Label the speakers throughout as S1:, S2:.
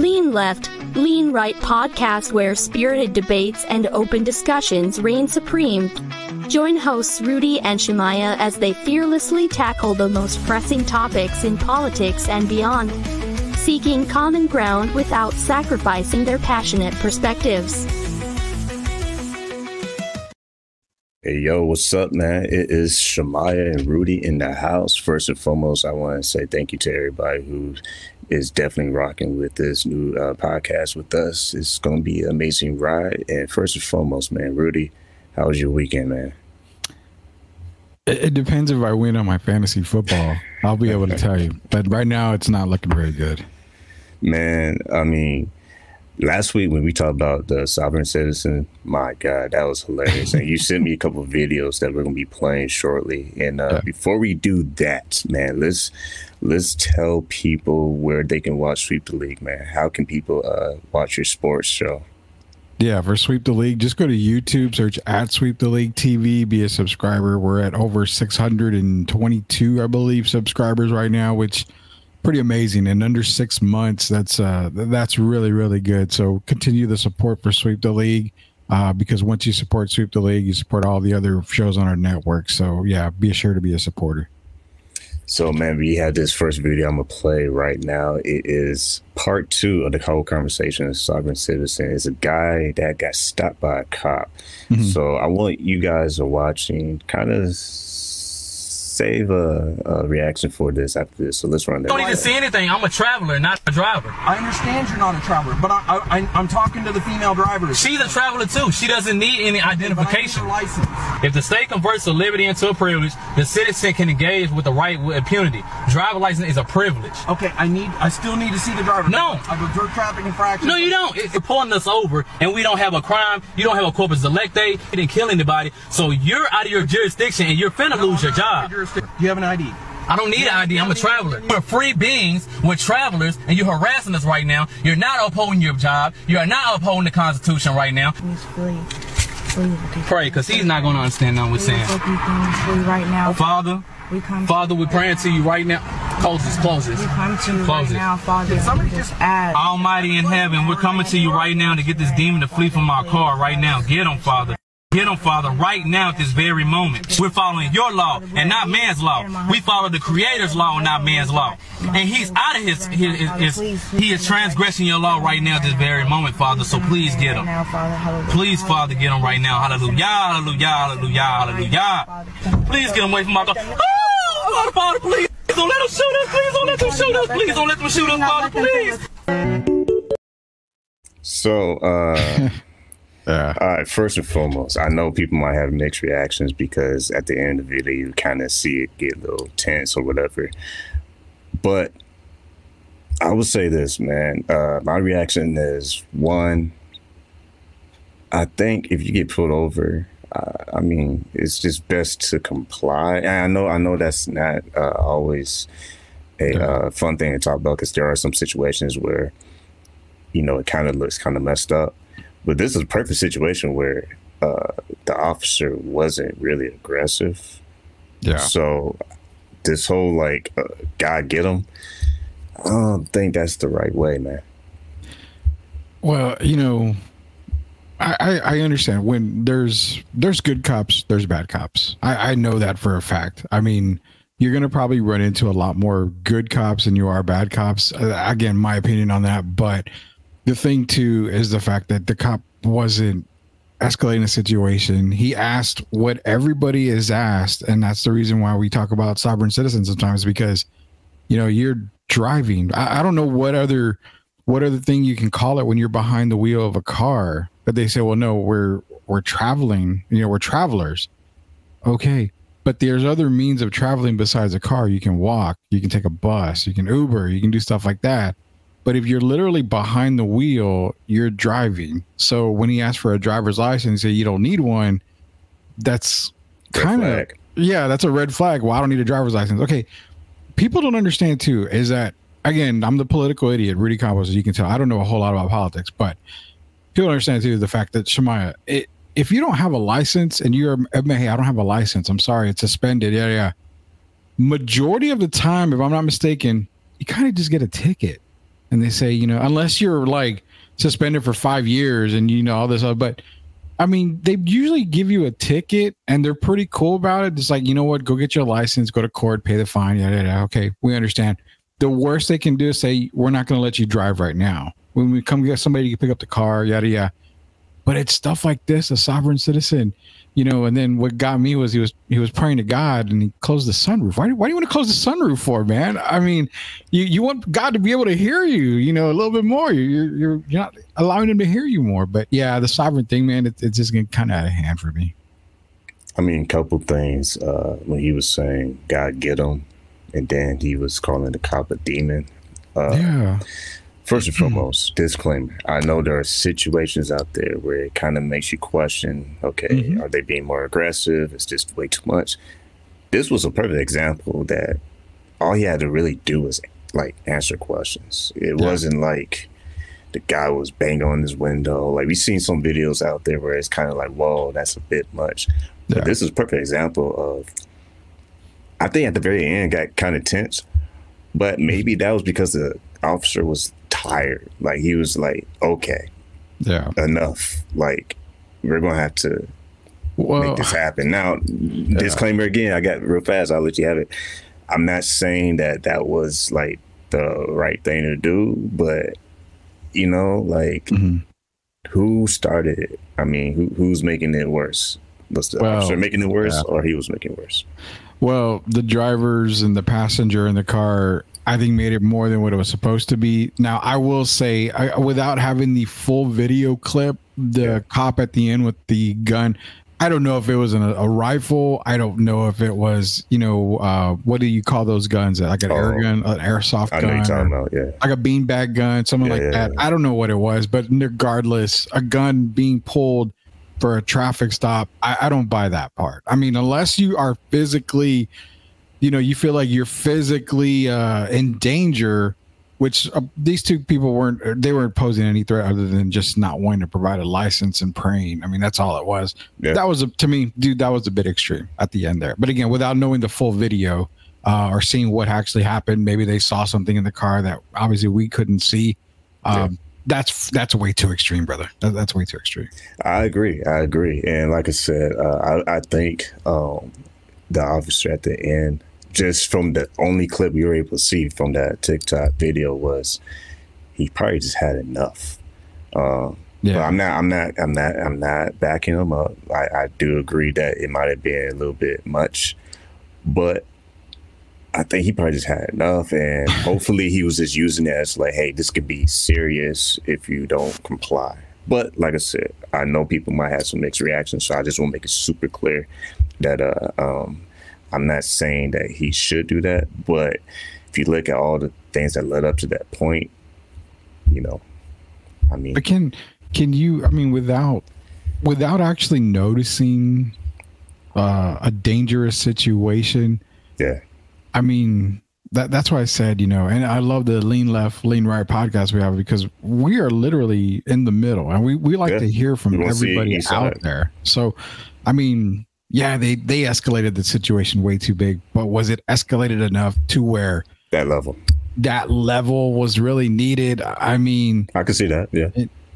S1: Lean Left, Lean Right podcast where spirited debates and open discussions reign supreme. Join hosts Rudy and Shemaiah as they fearlessly tackle the most pressing topics in politics and beyond, seeking common ground without sacrificing their passionate perspectives.
S2: Hey, yo, what's up, man? It is Shemaiah and Rudy in the house. First and foremost, I want to say thank you to everybody who is definitely rocking with this new podcast with us. It's going to be an amazing ride. And first and foremost, man, Rudy, how was your weekend, man?
S3: It depends if I win on my fantasy football. I'll be able to tell you. But right now, it's not looking very good.
S2: Man, I mean, last week when we talked about the sovereign citizen, my God, that was hilarious. And you sent me a couple of videos that we're going to be playing shortly. And before we do that, man, let's tell people where they can watch Sweep the League, man. How can people watch your sports show?
S3: Yeah, for Sweep the League, just go to YouTube, search at Sweep the League TV, be a subscriber. We're at over 622, I believe, subscribers right now, which pretty amazing. In under 6 months, that's really, really good. So continue the support for Sweep the League, because once you support Sweep the League, you support all the other shows on our network. So yeah, be sure to be a supporter.
S2: So, man, we have this first video I'm going to play right now. It is part 2 of the whole conversation of sovereign citizen. It's a guy that got stopped by a cop. So I want you guys are watching kind of save a reaction for this after this. So let's run that.
S4: I don't even see anything. I'm a traveler, not a driver.
S5: I understand you're not a traveler, but I'm talking to the female driver.
S4: She's a traveler too. She doesn't need any identification.
S5: License.
S4: If the state converts a liberty into a privilege, the citizen can engage with the right with impunity. Driver license is a privilege.
S5: Okay, I still need to see the driver.
S4: No.
S5: I have a drug trafficking infraction.
S4: No, you don't. It's pulling us over, and we don't have a crime. You don't have a corpus delicti. You didn't kill anybody. So you're out of your jurisdiction, and you're finna lose your job.
S5: Do you have an ID?
S4: I don't need an ID. I'm a traveler. We're free beings. We're travelers, and you're harassing us right now. You're not upholding your job. You are not upholding the Constitution right now.
S6: Please.
S4: Pray, because he's not going to understand what we're saying.
S6: Right now.
S4: Father, we're praying to you right now. Close this.
S6: We come to you right now, Father.
S5: Somebody just add.
S4: Almighty in heaven, we're coming to you right now to get this demon to flee from our car right now. Get him, Father. Get him, Father, right now at this very moment. We're following your law and not man's law. We follow the Creator's law and not man's law. And he's out of he is transgressing your law right now at this very moment, Father. So please get him. Please, Father, get him right now. Hallelujah, hallelujah, hallelujah, hallelujah. Please get him away from my car. Oh, Father, please. Don't let them shoot us. Please don't let them shoot us. Please don't let them shoot us, Father, please.
S2: So, all right, first and foremost, I know people might have mixed reactions because at the end of the video, you kind of see it get a little tense or whatever. But I would say this, man. My reaction is, one, I think if you get pulled over, I mean, it's just best to comply. And I know that's not always a fun thing to talk about because there are some situations where, you know, it kind of looks kind of messed up. But this is a perfect situation where the officer wasn't really aggressive. Yeah. So this whole like, God get him, I don't think that's the right way, man.
S3: Well, you know, I understand when there's good cops, there's bad cops. I know that for a fact. I mean, you're going to probably run into a lot more good cops than you are bad cops. Again, my opinion on that. But the thing, too, is the fact that the cop wasn't escalating the situation. He asked what everybody is asked. And that's the reason why we talk about sovereign citizens sometimes, because, you know, you're driving. I don't know what other thing you can call it when you're behind the wheel of a car. But they say, well, no, we're traveling. You know, we're travelers. Okay. But there's other means of traveling besides a car. You can walk. You can take a bus. You can Uber. You can do stuff like that. But if you're literally behind the wheel, you're driving. So when he asked for a driver's license, he said you don't need one. That's kind of, yeah, that's a red flag. Well, I don't need a driver's license. Okay. People don't understand too, is that, again, I'm the political idiot, Rudy Campos, as you can tell. I don't know a whole lot about politics, but people don't understand too the fact that, Shemaiah, if you don't have a license and you're, hey, I don't have a license, I'm sorry, it's suspended. Yeah. Majority of the time, if I'm not mistaken, you kind of just get a ticket. and they say, you know, unless you're like suspended for 5 years and you know all this other, but I mean, they usually give you a ticket and they're pretty cool about it. It's like, you know what, go get your license, go to court, pay the fine. Yeah. Okay, we understand. The worst they can do is say, we're not going to let you drive right now. When we come get somebody to pick up the car, yada, yada. But it's stuff like this, a sovereign citizen, you know, and then what got me was he was praying to God and he closed the sunroof. Why do you want to close the sunroof for, man? I mean, you want God to be able to hear you, you know, a little bit more. You're not allowing him to hear you more. But yeah, the sovereign thing, man, it's just getting kind of out of hand for me.
S2: I mean, a couple things when he was saying God get him, and then he was calling the cop a demon.
S3: Yeah.
S2: First and foremost, disclaimer. I know there are situations out there where it kind of makes you question, okay, are they being more aggressive? It's just way too much. This was a perfect example that all he had to really do was like answer questions. It wasn't like the guy was banging on his window. Like we've seen some videos out there where it's kind of like, whoa, that's a bit much. But this is a perfect example of, I think at the very end got kind of tense, but maybe that was because the officer was tired. Like he was like, okay, enough. Like we're gonna have to make this happen. Now, disclaimer again, I got real fast, I'll let you have it. I'm not saying that was like the right thing to do, but you know, like who started it? I mean, who's making it worse? Was the officer making it worse or he was making it worse?
S3: Well, the drivers and the passenger in the car, I think, made it more than what it was supposed to be. Now, I will say, without having the full video clip, the cop at the end with the gun, I don't know if it was a rifle. I don't know if it was, you know, what do you call those guns? Like an air gun, an airsoft gun,
S2: I know you're talking about,
S3: like a beanbag gun, something like that. I don't know what it was, but regardless, a gun being pulled for a traffic stop, I don't buy that part. I mean, unless you are physically, you know, you feel like you're physically in danger, which these two people weren't posing any threat other than just not wanting to provide a license and praying. I mean, that's all it was. That was, to me, dude, that was a bit extreme at the end there. But again, without knowing the full video or seeing what actually happened, maybe they saw something in the car that obviously we couldn't see. That's way too extreme, brother. That's way too extreme.
S2: I agree. And like I said, I think the officer at the end, just from the only clip we were able to see from that TikTok video, was he probably just had enough. But I'm not backing him up. I do agree that it might have been a little bit much, but I think he probably just had enough, and hopefully he was just using it as like, hey, this could be serious if you don't comply. But like I said, I know people might have some mixed reactions, so I just want to make it super clear that I'm not saying that he should do that, but if you look at all the things that led up to that point, you know, I mean,
S3: but can you? I mean, without actually noticing a dangerous situation, I mean, that's why I said, you know, and I love the Lean Left, Lean Right podcast we have, because we are literally in the middle, and we like to hear from everybody out there. So, I mean, yeah, they escalated the situation way too big, but was it escalated enough to where
S2: that level
S3: was really needed? I mean,
S2: I can see that. Yeah.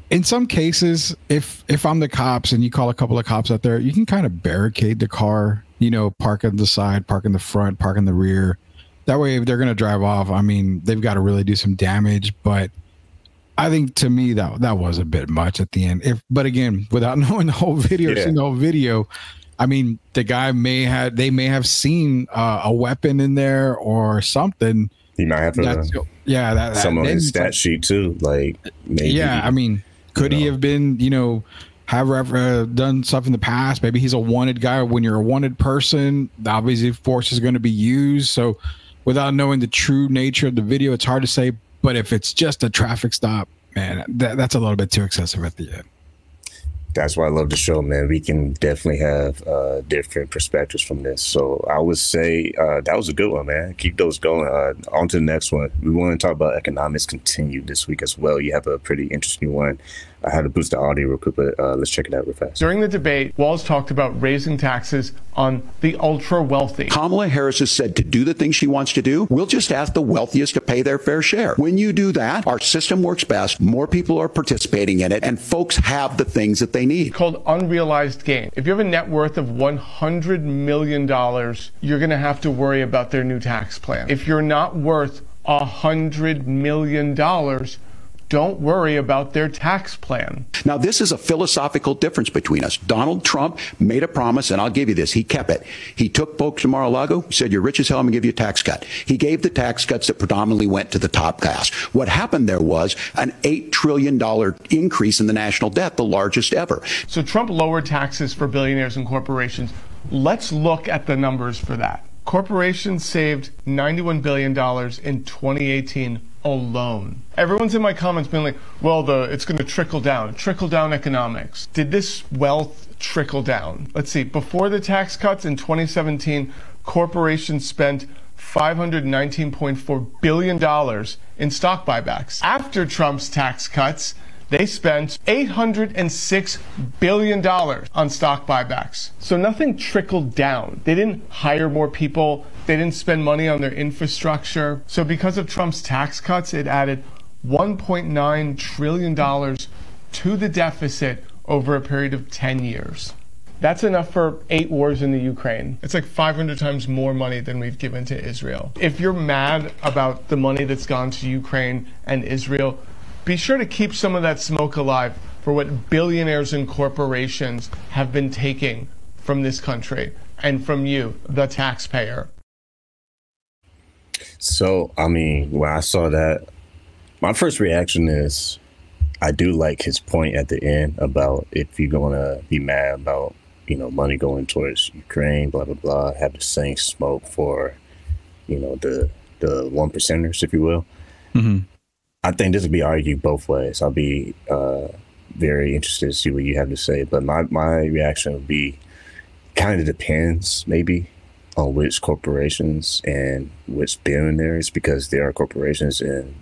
S3: In some cases, if I'm the cops and you call a couple of cops out there, you can kind of barricade the car, you know, park on the side, park in the front, park in the rear. That way, if they're going to drive off, I mean, they've got to really do some damage. But I think, to me, that was a bit much at the end. But again, without knowing the whole video, seeing the whole video, I mean, the guy may have seen a weapon in there or something.
S2: He might have some on his stat sheet too. Like, maybe,
S3: I mean, could he have been, you know, have done stuff in the past? Maybe he's a wanted guy. When you're a wanted person, obviously force is going to be used. So without knowing the true nature of the video, it's hard to say. But if it's just a traffic stop, man, that's a little bit too excessive at the end.
S2: That's why I love the show, man. We can definitely have different perspectives from this. So I would say that was a good one, man. Keep those going. On to the next one. We want to talk about economics continue this week as well. You have a pretty interesting one. I had to boost the audio real quick, but let's check it out real fast.
S7: During the debate, Walz talked about raising taxes on the ultra wealthy.
S8: Kamala Harris has said to do the things she wants to do, we'll just ask the wealthiest to pay their fair share. When you do that, our system works best, more people are participating in it, and folks have the things that they need.
S7: Called unrealized gain. If you have a net worth of $100 million, you're going to have to worry about their new tax plan. If you're not worth $100 million, don't worry about their tax plan.
S8: Now, this is a philosophical difference between us. Donald Trump made a promise, and I'll give you this. He kept it. He took folks to Mar-a-Lago, said, you're rich as hell, I'm going to give you a tax cut. He gave the tax cuts that predominantly went to the top class. What happened there was an $8 trillion increase in the national debt, the largest ever.
S7: So Trump lowered taxes for billionaires and corporations. Let's look at the numbers for that. Corporations saved $91 billion in 2018 alone. Everyone's in my comments being like, well, it's going to trickle down economics. Did this wealth trickle down? Let's see. Before the tax cuts in 2017, corporations spent $519.4 billion in stock buybacks. After Trump's tax cuts, they spent $806 billion on stock buybacks. So nothing trickled down. They didn't hire more people. They didn't spend money on their infrastructure. So because of Trump's tax cuts, it added $1.9 trillion to the deficit over a period of 10 years. That's enough for 8 wars in the Ukraine. It's like 500 times more money than we've given to Israel. If you're mad about the money that's gone to Ukraine and Israel, be sure to keep some of that smoke alive for what billionaires and corporations have been taking from this country and from you, the taxpayer.
S2: So, I mean, when I saw that, my first reaction is I do like his point at the end about if you're going to be mad about, money going towards Ukraine, blah, blah, blah, have the same smoke for, the one percenters, if you will. Mm-hmm. I think this will be argued both ways. I'll be very interested to see what you have to say. But my reaction would be kind of depends maybe on which corporations and which billionaires, because there are corporations and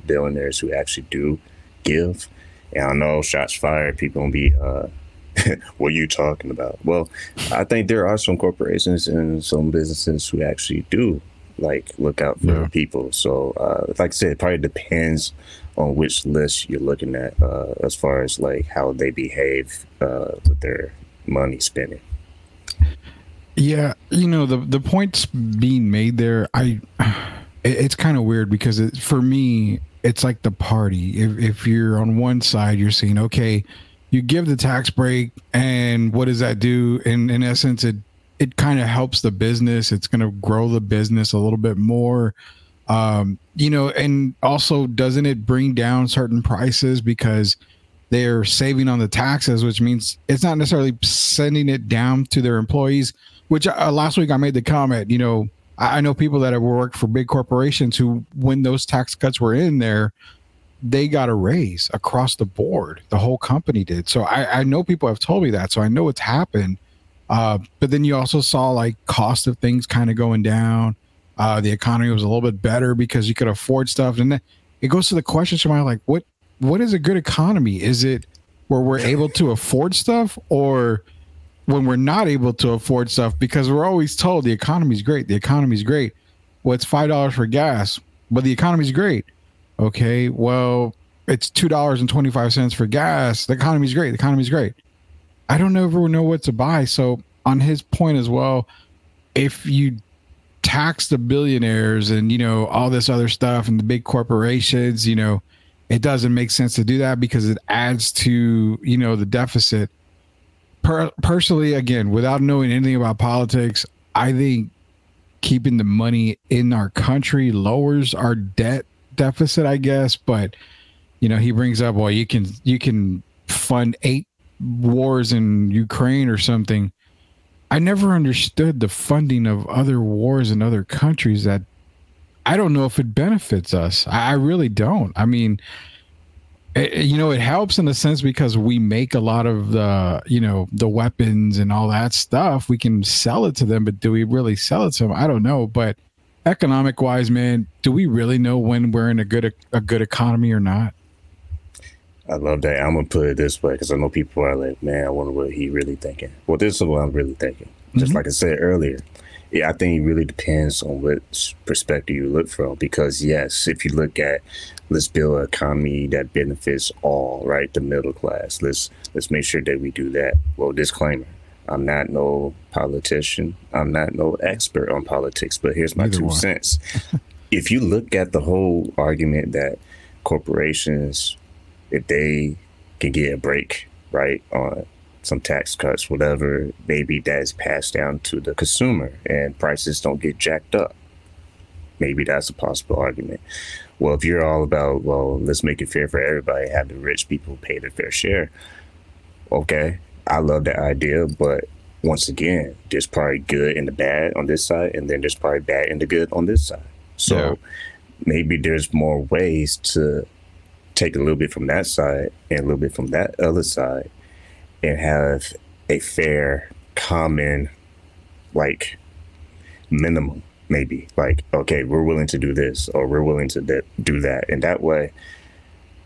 S2: billionaires who actually do give. And I know shots fired, people gonna be, what are you talking about? Well, I think there are some corporations and some businesses who actually do look out for people. So like I said, it probably depends on which list you're looking at as far as how they behave with their money spending.
S3: Yeah, the points being made there, it's kind of weird because for me, it's like the party. If you're on one side, you're saying, okay, you give the tax break, and what does that do? In essence, it kind of helps the business. It's going to grow the business a little bit more, and also doesn't it bring down certain prices because they're saving on the taxes, which means it's not necessarily sending it down to their employees, which last week I made the comment, I know people that have worked for big corporations who, when those tax cuts were in there, they got a raise across the board. The whole company did. So I know people have told me that. So I know it's happened. But then you also saw cost of things kind of going down. The economy was a little bit better because you could afford stuff. And then it goes to the question, Shemaiah, what is a good economy? Is it where we're able to afford stuff, or when we're not able to afford stuff? Because we're always told the economy's great. The economy's great. Well, it's $5 for gas, but the economy's great. Okay, well, it's $2.25 for gas. The economy's great. The economy's great. I don't ever know what to buy. So on his point as well, if you tax the billionaires and, all this other stuff and the big corporations, it doesn't make sense to do that because it adds to, the deficit. Personally, again, without knowing anything about politics, I think keeping the money in our country lowers our debt deficit, I guess. But, he brings up, well, you can fund 8 wars in Ukraine or something. I never understood the funding of other wars in other countries. That I don't know if it benefits us. I really don't. I mean, it helps in a sense because we make a lot of the weapons and all that stuff. We can sell it to them, but do we really sell it to them? I don't know. But economic wise, man, do we really know when we're in a good economy or not?
S2: I love that. I'm gonna put it this way because I know people are like, man, I wonder what he really thinking. Well, this is what I'm really thinking. Just like I said earlier, yeah, I think it really depends on what perspective you look from. Because yes, if you look at, let's build an economy that benefits all, right? The middle class. Let's make sure that we do that. Well, disclaimer: I'm not no politician. I'm not no expert on politics. But here's my 2 cents. If you look at the whole argument that corporations, if they can get a break, right, on some tax cuts, whatever, maybe that's passed down to the consumer and prices don't get jacked up. Maybe that's a possible argument. Well, if you're all about, well, let's make it fair for everybody, have the rich people pay their fair share. Okay, I love that idea, but once again, there's probably good and the bad on this side, and then there's probably bad and the good on this side. So maybe there's more ways to take a little bit from that side and a little bit from that other side and have a fair, common, like, minimum, maybe. Like, okay, we're willing to do this, or we're willing to do that. And that way,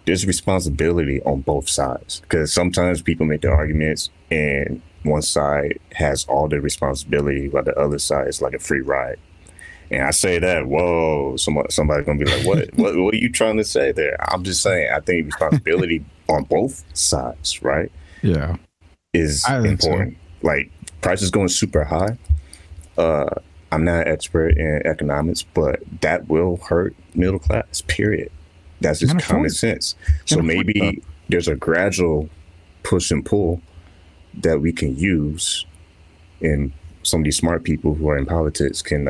S2: there's responsibility on both sides. Because sometimes people make the arguments and one side has all the responsibility while the other side is like a free ride. And I say that, whoa, somebody's going to be like, what are you trying to say there? I'm just saying, I think responsibility on both sides, right?
S3: Yeah.
S2: Is important. So. Like, prices going super high. I'm not an expert in economics, but that will hurt middle class, period. That's just common sense. So maybe there's a gradual push and pull that we can use, and some of these smart people who are in politics can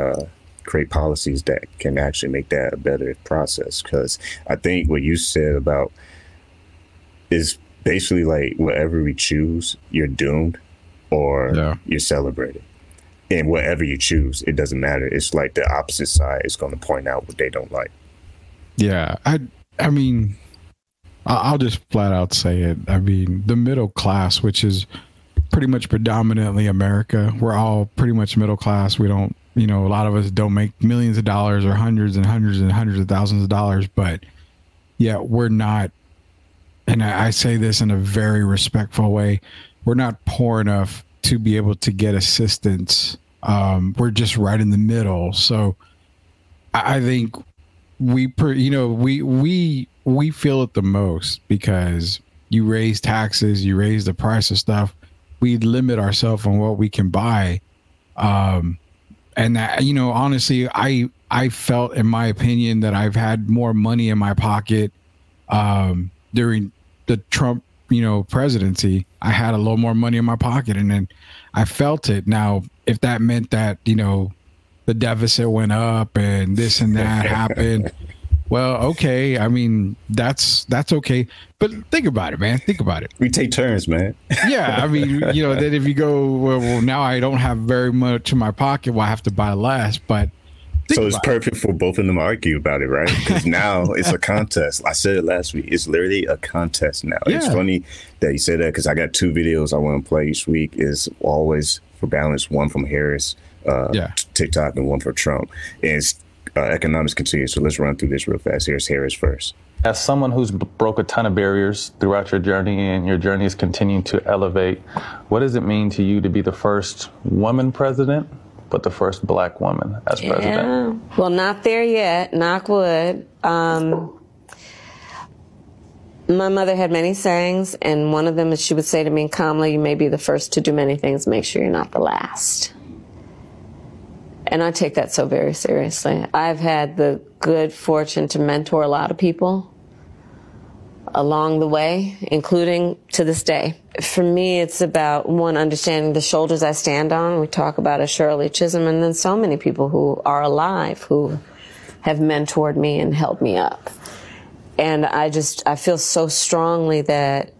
S2: create policies that can actually make that a better process. Because I think what you said about is basically like whatever we choose, you're doomed or you're celebrated. And whatever you choose, it doesn't matter. It's like the opposite side is going to point out what they don't like.
S3: Yeah, I mean, I'll just flat out say it. I mean, the middle class, which is pretty much predominantly America, we're all pretty much middle class. We don't, a lot of us don't make millions of dollars or hundreds and hundreds and hundreds of thousands of dollars, but yeah, we're not, and I say this in a very respectful way, we're not poor enough to be able to get assistance. We're just right in the middle. So I think we feel it the most because you raise taxes, you raise the price of stuff. We limit ourselves on what we can buy. And that, honestly, I felt, in my opinion, that I've had more money in my pocket during the Trump, presidency. I had a little more money in my pocket, and then I felt it. Now, if that meant that, the deficit went up and this and that happened, well, okay. I mean, that's okay. But think about it, man. Think about it.
S2: We take turns, man.
S3: Yeah. I mean, then if you go, well, now I don't have very much in my pocket, well, I have to buy less. But
S2: so it's perfect for both of them to argue about it, right? Because now it's a contest. I said it last week. It's literally a contest now. Yeah. It's funny that you said that because I got 2 videos I want to play each week. Is always for balance, one from Harris, TikTok, and one for Trump. And it's economics continues. So let's run through this real fast. Here's Harris first.
S9: As someone who's broke a ton of barriers throughout your journey, and your journey is continuing to elevate, what does it mean to you to be the first woman president, but the first Black woman as president?
S10: Well, not there yet, knock wood. My mother had many sayings, and one of them is she would say to me, Kamala, you may be the first to do many things, make sure you're not the last. And I take that so very seriously. I've had the good fortune to mentor a lot of people along the way, including to this day. For me, it's about, one, understanding the shoulders I stand on. We talk about a Shirley Chisholm, and then so many people who are alive who have mentored me and helped me up. And I feel so strongly that,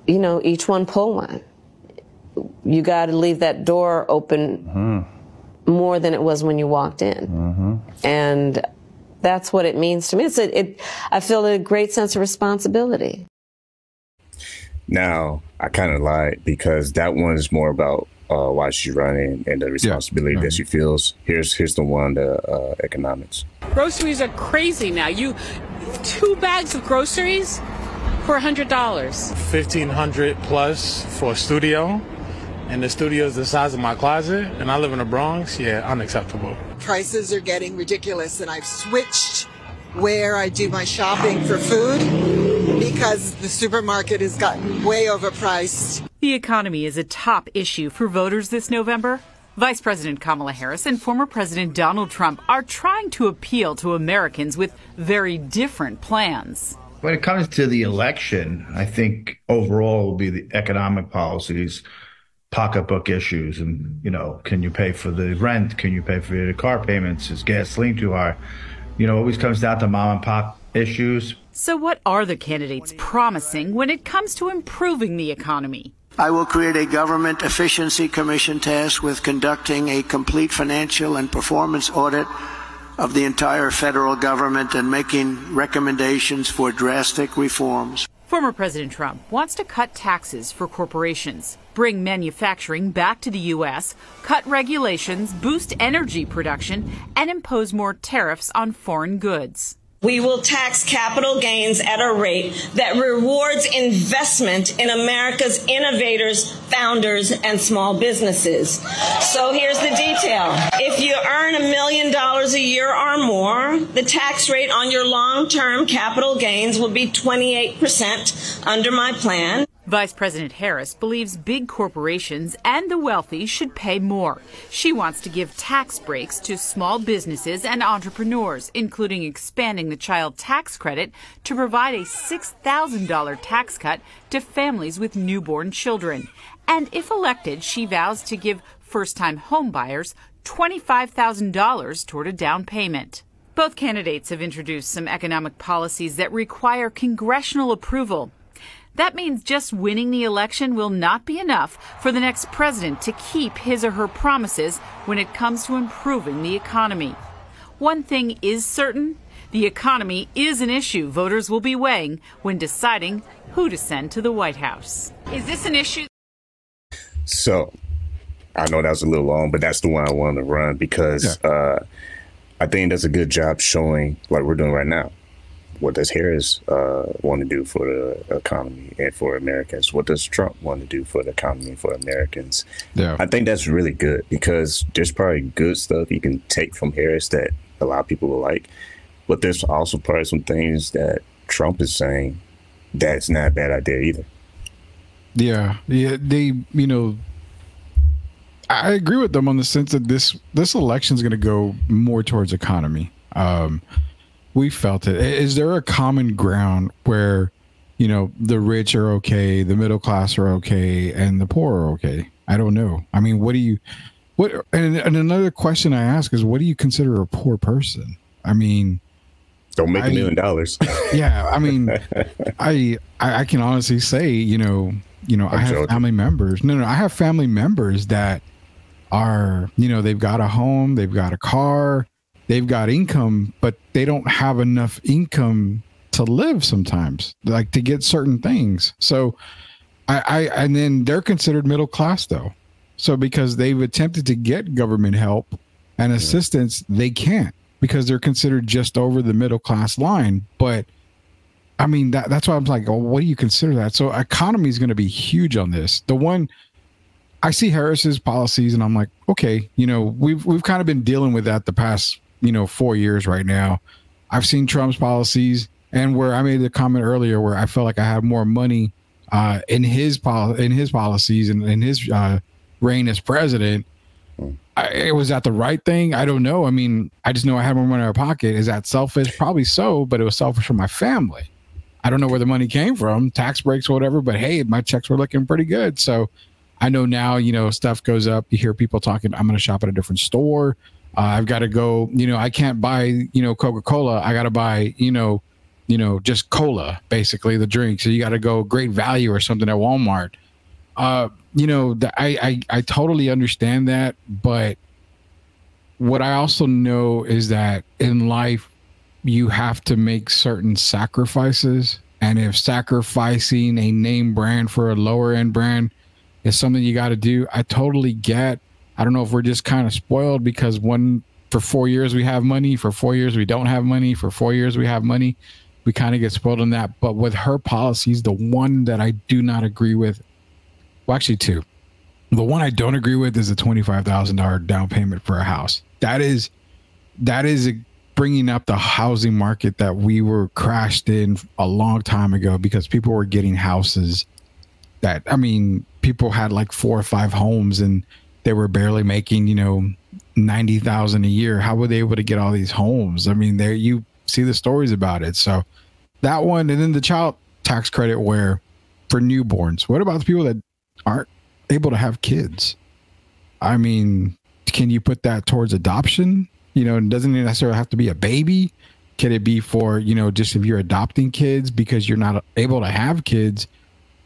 S10: each one pull one. You got to leave that door open more than it was when you walked in. And That's what it means to me. I feel a great sense of responsibility.
S2: Now, I kind of lied because that one is more about why she's running and the responsibility that she feels. Here's the one, the economics.
S11: Groceries are crazy now. 2 bags of groceries for $100.
S12: $1,500 plus for a studio, and the studio is the size of my closet, and I live in the Bronx. Yeah, unacceptable.
S13: Prices are getting ridiculous, and I've switched where I do my shopping for food because the supermarket has gotten way overpriced.
S14: The economy is a top issue for voters this November. Vice President Kamala Harris and former President Donald Trump are trying to appeal to Americans with very different plans.
S15: When it comes to the election, I think overall will be the economic policies, pocketbook issues, and, can you pay for the rent? Can you pay for your car payments? Is gasoline too high? Always comes down to mom and pop issues.
S14: So what are the candidates promising when it comes to improving the economy?
S16: I will create a government efficiency commission tasked with conducting a complete financial and performance audit of the entire federal government and making recommendations for drastic reforms.
S14: Former President Trump wants to cut taxes for corporations, bring manufacturing back to the U.S., cut regulations, boost energy production, and impose more tariffs on foreign goods.
S17: We will tax capital gains at a rate that rewards investment in America's innovators, founders, and small businesses. So here's the detail. If you earn $1 million a year or more, the tax rate on your long-term capital gains will be 28% under my plan.
S14: Vice President Harris believes big corporations and the wealthy should pay more. She wants to give tax breaks to small businesses and entrepreneurs, including expanding the child tax credit to provide a $6,000 tax cut to families with newborn children. And if elected, she vows to give first-time homebuyers $25,000 toward a down payment. Both candidates have introduced some economic policies that require congressional approval. That means just winning the election will not be enough for the next president to keep his or her promises when it comes to improving the economy. One thing is certain, the economy is an issue voters will be weighing when deciding who to send to the White House. Is this an issue?
S2: So, I know that was a little long, but that's the one I wanted to run because I think that's a good job showing, like we're doing right now, what does Harris want to do for the economy and for Americans? What does Trump want to do for the economy and for Americans? Yeah. I think that's really good because there's probably good stuff you can take from Harris that a lot of people will like. But there's also probably some things that Trump is saying that's not a bad idea either.
S3: Yeah. They, I agree with them on the sense that this election is going to go more towards economy. We felt it. Is there a common ground where, the rich are okay, the middle class are okay, and the poor are okay? I don't know. I mean, and another question I ask is, what do you consider a poor person? I mean,
S2: don't make $1 million.
S3: Yeah. I mean, I can honestly say, I have family members. No, I have family members that are, they've got a home, they've got a car, they've got income, but they don't have enough income to live sometimes, like to get certain things. So and then they're considered middle class though. So because they've attempted to get government help and assistance, they can't because they're considered just over the middle class line. But I mean, that's why I'm like, oh, what do you consider that? So economy is going to be huge on this. The one I see Harris's policies and I'm like, okay, we've kind of been dealing with that the past 4 years right now. I've seen Trump's policies and where I made the comment earlier where I felt like I had more money in his policies and in his reign as president. Was that the right thing? I don't know. I mean, I just know I had more money in my pocket. Is that selfish? Probably so, but it was selfish for my family. I don't know where the money came from, tax breaks or whatever, but hey, my checks were looking pretty good. So I know now, stuff goes up. You hear people talking, I'm going to shop at a different store. I've got to go, I can't buy, Coca-Cola. I got to buy, just cola, basically the drink. So you got to go Great Value or something at Walmart. I totally understand that. But what I also know is that in life, you have to make certain sacrifices. And if sacrificing a name brand for a lower end brand is something you got to do, I totally get. I don't know if we're just kind of spoiled because for 4 years we have money, for 4 years we don't have money, for 4 years we have money. We kind of get spoiled on that. But with her policies, the one that I do not agree with, well, actually two. The one I don't agree with is a $25,000 down payment for a house. That is bringing up the housing market that we were crashed in a long time ago because people were getting houses that, I mean, people had like 4 or 5 homes and they were barely making, $90,000 a year. How were they able to get all these homes? I mean, there you see the stories about it. So that one, and then the child tax credit where for newborns. What about the people that aren't able to have kids? I mean, can you put that towards adoption? Doesn't it necessarily have to be a baby? Can it be for, just if you're adopting kids because you're not able to have kids?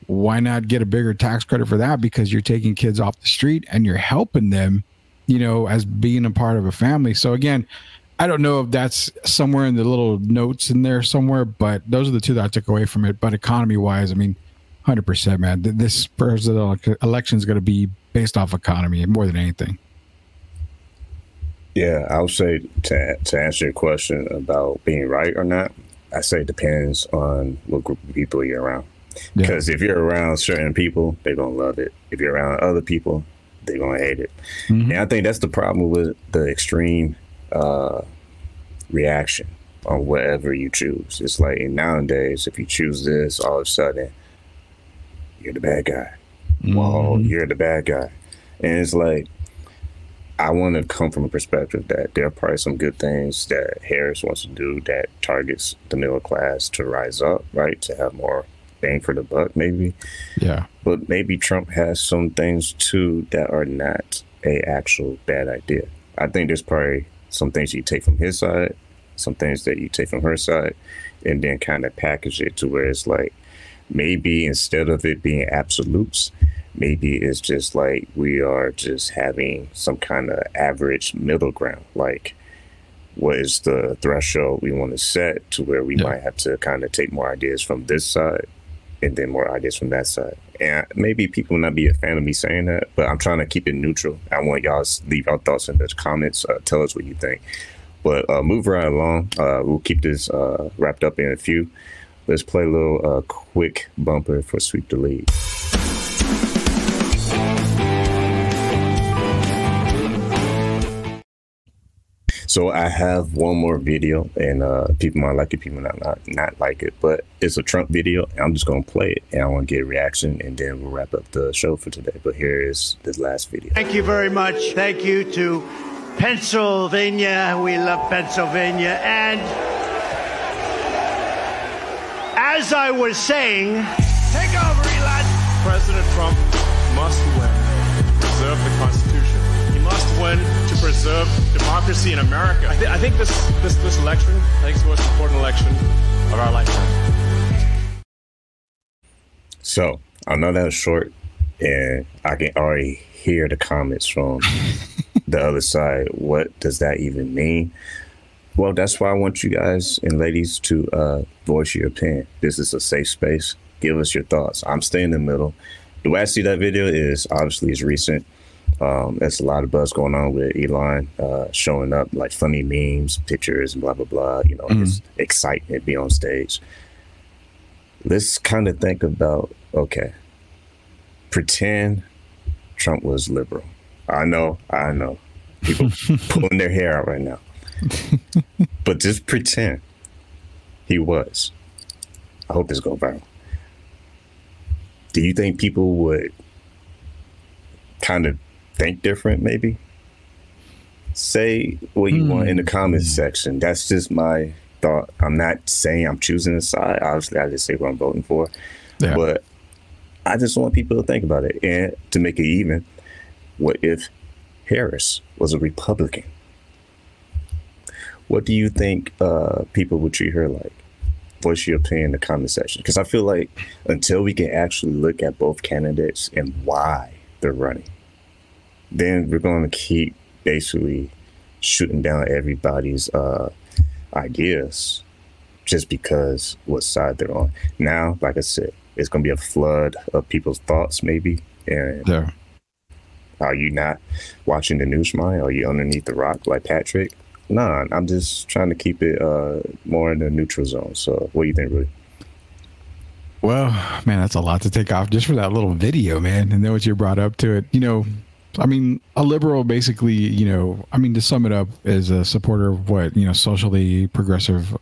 S3: Why not get a bigger tax credit for that? Because you're taking kids off the street and you're helping them, as being a part of a family. So again, I don't know if that's somewhere in the little notes in there somewhere, but those are the two that I took away from it. But economy wise, I mean, 100%, man, this presidential election is going to be based off economy more than anything.
S2: Yeah, I would say to answer your question about being right or not, I say it depends on what group of people you're around. Because if you're around certain people, they're going to love it. If you're around other people, they're going to hate it. Mm-hmm. And I think that's the problem with the extreme reaction on whatever you choose. It's like nowadays, if you choose this, all of a sudden, you're the bad guy. Mm-hmm. Whoa, you're the bad guy. And it's like, I want to come from a perspective that there are probably some good things that Harris wants to do that targets the middle class to rise up, right? To have more bang for the buck, maybe. Yeah. But maybe Trump has some things too that are not a actual bad idea. I think there's probably some things you take from his side, some things that you take from her side, and then kind of package it to where it's like, maybe instead of it being absolutes, maybe it's just like we are just having some kind of average middle ground. Like, what is the threshold we want to set to where we might have to kind of take more ideas from this side and then more ideas from that side. And maybe people will not be a fan of me saying that, but I'm trying to keep it neutral. I want y'all to leave your thoughts in the comments. Tell us what you think. But move right along. We'll keep this wrapped up in a few. Let's play a little quick bumper for Sweep the Lead. So I have one more video, and people might like it, people might not like it, but it's a Trump video. I'm just going to play it, and I want to get a reaction, and then we'll wrap up the show for today. But here is the last video.
S18: Thank you very much. Thank you to Pennsylvania. We love Pennsylvania. And as I was saying, take over, Elon.
S19: President Trump must win. Preserve the Constitution. He must win to preserve democracy in America. I think this election, I think it's the most important election of our lifetime.
S2: So I know that was short, and I can already hear the comments from the other side. What does that even mean? Well, that's why I want you guys and ladies to voice your opinion. This is a safe space. Give us your thoughts. I'm staying in the middle. The way I see that video is obviously it's recent. There's a lot of buzz going on with Elon showing up, like funny memes, pictures, and blah, blah, blah. His excitement be on stage. Let's kind of think about, okay, pretend Trump was liberal. I know. People pulling their hair out right now. But just pretend he was. I hope this goes viral. Do you think people would kind of think different, maybe? Say what you want in the comments section. That's just my thought. I'm not saying I'm choosing a side. Obviously, I just say what I'm voting for. Yeah. But I just want people to think about it. And to make it even, what if Harris was a Republican? What do you think people would treat her like? Voice your opinion in the comment section. Because I feel like until we can actually look at both candidates and why they're running, then we're going to keep basically shooting down everybody's ideas just because what side they're on. Now, like I said, it's going to be a flood of people's thoughts, maybe. And
S3: yeah.
S2: Are you not watching the news, Shemaiah? Are you underneath the rock like Patrick? Nah, I'm just trying to keep it more in the neutral zone. So what do you think, Rudy?
S3: Well, man, that's a lot to take off just for that little video, man. And then what you brought up to it, you know, I mean, a liberal basically, you know, I mean, to sum it up, is a supporter of what, you know, socially progressive,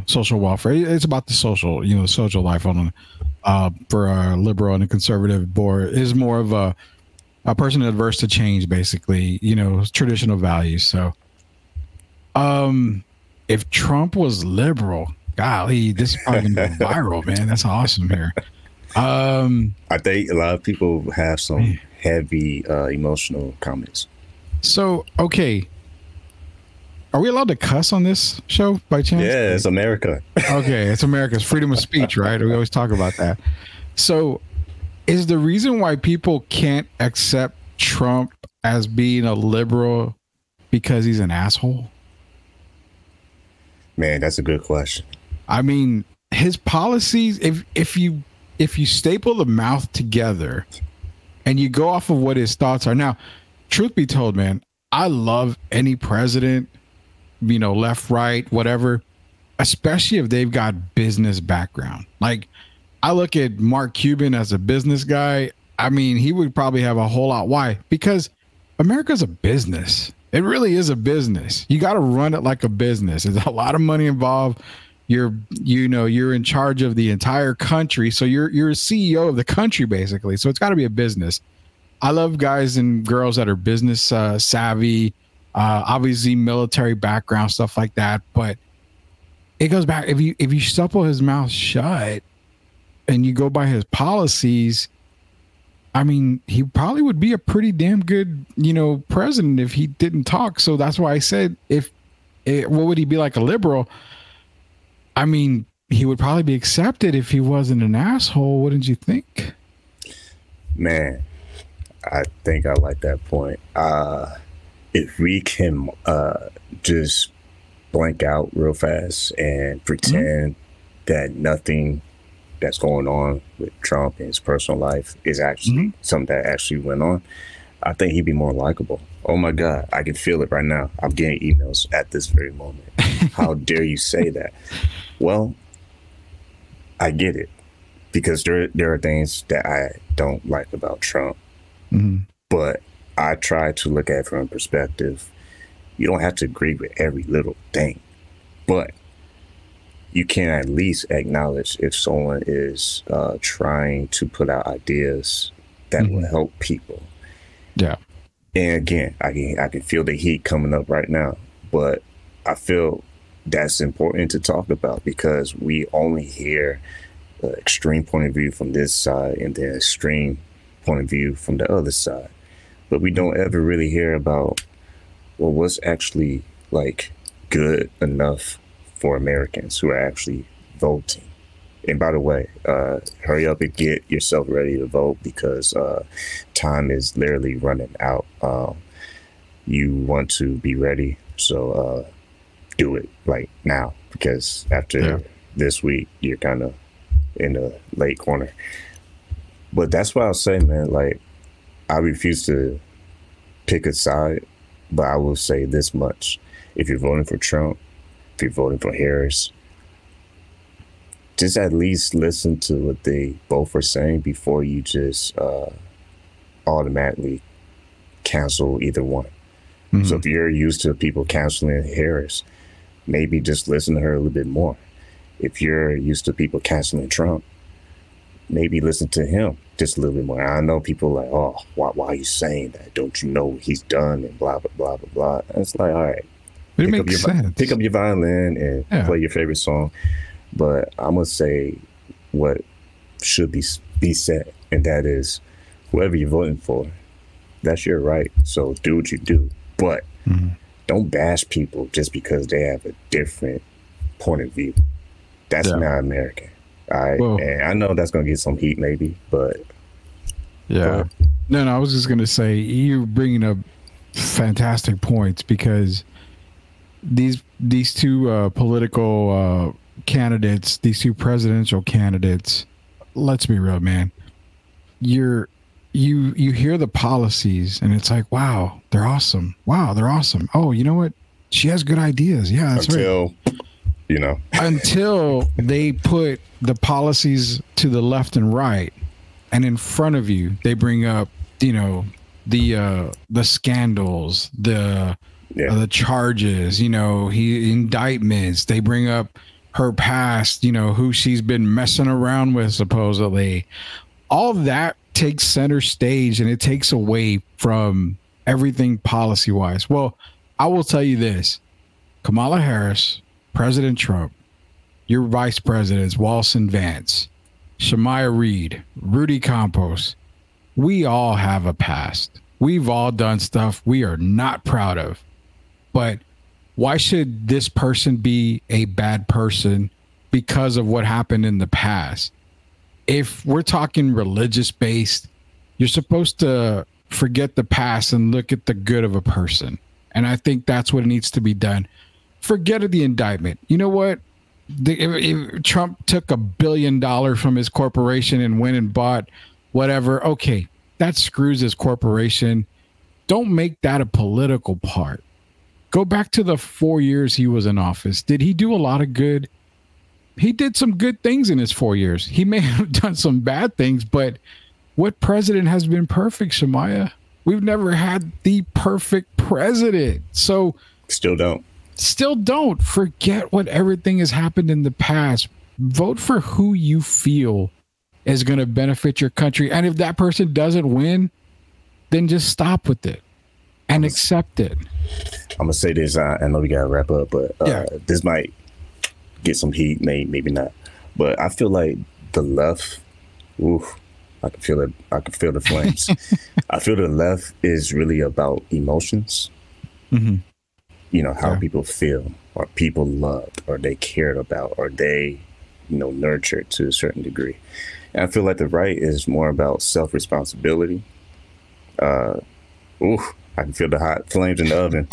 S3: social welfare. It's about the social, you know, social life on for a liberal and a conservative board is more of a person adverse to change, basically, you know, traditional values. So if Trump was liberal, golly, this is probably gonna go viral, man. That's awesome here.
S2: I think a lot of people have some heavy emotional comments.
S3: So, okay. Are we allowed to cuss on this show by chance?
S2: Yeah, it's America.
S3: Okay, it's America's freedom of speech, right? We always talk about that. So, is the reason why people can't accept Trump as being a liberal because he's an asshole?
S2: Man, that's a good question.
S3: I mean, his policies, if you staple the mouth together and you go off of what his thoughts are. Now, truth be told, man, I love any president, you know, left, right, whatever, especially if they've got business background. Like, I look at Mark Cuban as a business guy. I mean, he would probably have a whole lot. Why? Because America's a business. It really is a business. You got to run it like a business. There's a lot of money involved. You're in charge of the entire country. So you're a CEO of the country, basically. So it's got to be a business. I love guys and girls that are business savvy, obviously military background, stuff like that. But it goes back. If you supple his mouth shut and you go by his policies, I mean, he probably would be a pretty damn good, you know, president if he didn't talk. So that's why I said, what would he be like a liberal? I mean, he would probably be accepted if he wasn't an asshole. Wouldn't you think?
S2: Man, I think I like that point. If we can just blank out real fast and pretend that nothing that's going on with Trump in his personal life is actually something that actually went on, I think he'd be more likable. Oh my God, I can feel it right now. I'm getting emails at this very moment. How dare you say that? Well, I get it, because there are things that I don't like about Trump, but I try to look at it from a perspective. You don't have to agree with every little thing, but you can at least acknowledge if someone is trying to put out ideas that will help people.
S3: Yeah.
S2: And again, I can feel the heat coming up right now, but I feel that's important to talk about, because we only hear the extreme point of view from this side and the extreme point of view from the other side. But we don't ever really hear about, well, what's actually like good enough for Americans who are actually voting. And by the way, hurry up and get yourself ready to vote, because time is literally running out. You want to be ready, so do it like now, because after this week, you're kind of in the late corner. But that's what I'll say, man. Like, I refuse to pick a side, but I will say this much. If you're voting for Trump, if you're voting for Harris, just at least listen to what they both are saying before you just automatically cancel either one. So if you're used to people canceling Harris, maybe just listen to her a little bit more. If you're used to people canceling Trump, maybe listen to him just a little bit more. I know people are like, oh, why are you saying that? Don't you know what he's done and blah, blah, blah, blah, blah. And it's like, all right.
S3: It makes sense.
S2: Pick up your violin and play your favorite song. But I'm going to say what should be said, and that is, whoever you're voting for, that's your right. So do what you do. But don't bash people just because they have a different point of view. That's not American. All right. Well, and I know that's going to get some heat maybe, but.
S3: Yeah. No, I was just going to say, you're bringing up fantastic points, because these two political candidates, these two presidential candidates, let's be real, man. You hear the policies and it's like, wow, they're awesome. Wow, they're awesome. Oh, you know what? She has good ideas. Yeah, that's right. Until they put the policies to the left and right, and in front of you, they bring up, the scandals, the charges, indictments. They bring up her past, who she's been messing around with, supposedly. All of that takes center stage, and it takes away from everything policy wise. Well, I will tell you this: Kamala Harris, President Trump, your vice presidents, Walsh and Vance, Shemaiah Reed, Rudy Campos, we all have a past. We've all done stuff we are not proud of. But why should this person be a bad person because of what happened in the past? If we're talking religious based, you're supposed to forget the past and look at the good of a person. And I think that's what needs to be done. Forget the indictment. You know what? If Trump took $1 billion from his corporation and went and bought whatever, okay, that screws his corporation. Don't make that a political part. Go back to the 4 years he was in office. Did he do a lot of good? He did some good things in his 4 years. He may have done some bad things, but what president has been perfect, Shemaiah? We've never had the perfect president. So
S2: Still don't.
S3: Forget what everything has happened in the past. Vote for who you feel is going to benefit your country. And if that person doesn't win, then just stop with it and accept it.
S2: I'm going to say this. I know we got to wrap up, but this might get some heat, maybe not. But I feel like the left, I can feel it. I can feel the flames. I feel the left is really about emotions. Mm-hmm. How people feel, or people loved, or they cared about, or they, nurtured to a certain degree. And I feel like the right is more about self-responsibility. I can feel the hot flames in the oven.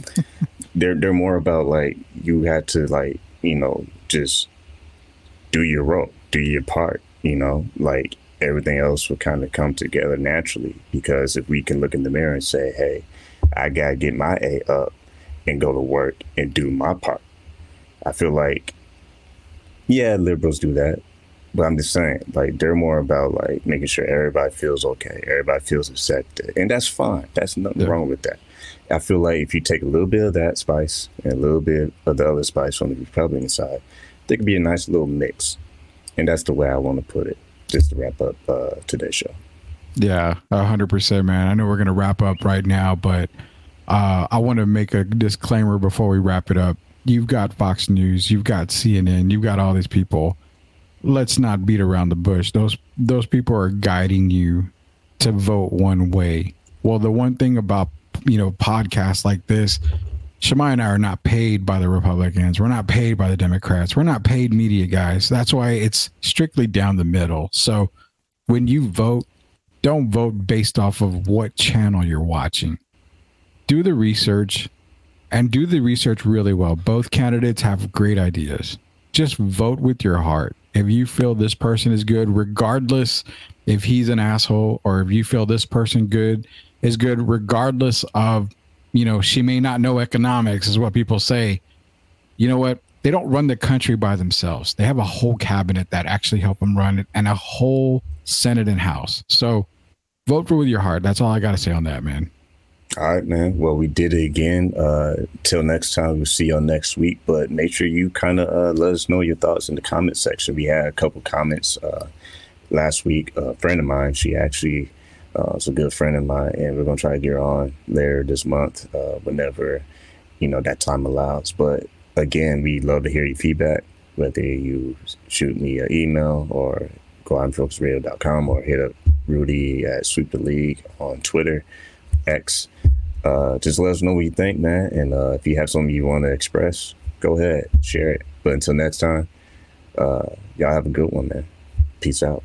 S2: They're more about like, you had to like, just do your role, do your part, like everything else will kind of come together naturally. Because if we can look in the mirror and say, hey, I got to get my A up and go to work and do my part. I feel like, liberals do that. But I'm just saying, like, they're more about like making sure everybody feels okay, everybody feels accepted, and that's fine. That's nothing wrong with that. I feel like if you take a little bit of that spice and a little bit of the other spice on the Republican side, there could be a nice little mix, and that's the way I want to put it. Just to wrap up today's show. Yeah,
S3: 100%, man. I know we're gonna wrap up right now, but I want to make a disclaimer before we wrap it up. You've got Fox News, you've got CNN, you've got all these people. Let's not beat around the bush. Those people are guiding you to vote one way. Well, the one thing about, podcasts like this, Shemaiah and I are not paid by the Republicans. We're not paid by the Democrats. We're not paid media guys. That's why it's strictly down the middle. So when you vote, don't vote based off of what channel you're watching. Do the research, and do the research really well. Both candidates have great ideas. Just vote with your heart. If you feel this person is good, regardless if he's an asshole, or if you feel this person is good, regardless of, she may not know economics, is what people say. You know what? They don't run the country by themselves. They have a whole cabinet that actually help them run it, and a whole Senate and House. So vote for with your heart. That's all I got to say on that, man.
S2: All right, man. Well, we did it again. Till next time, we'll see you next week. But make sure you kind of let us know your thoughts in the comment section. We had a couple comments last week. A friend of mine, she actually is a good friend of mine, and we're going to try to get her on later this month whenever, that time allows. But again, we'd love to hear your feedback, whether you shoot me an email or go on focusradio.com or hit up Rudy at Sweep the League on Twitter, X. Just let us know what you think, man. And if you have something you want to express, go ahead, share it. But until next time, y'all have a good one, man. Peace out.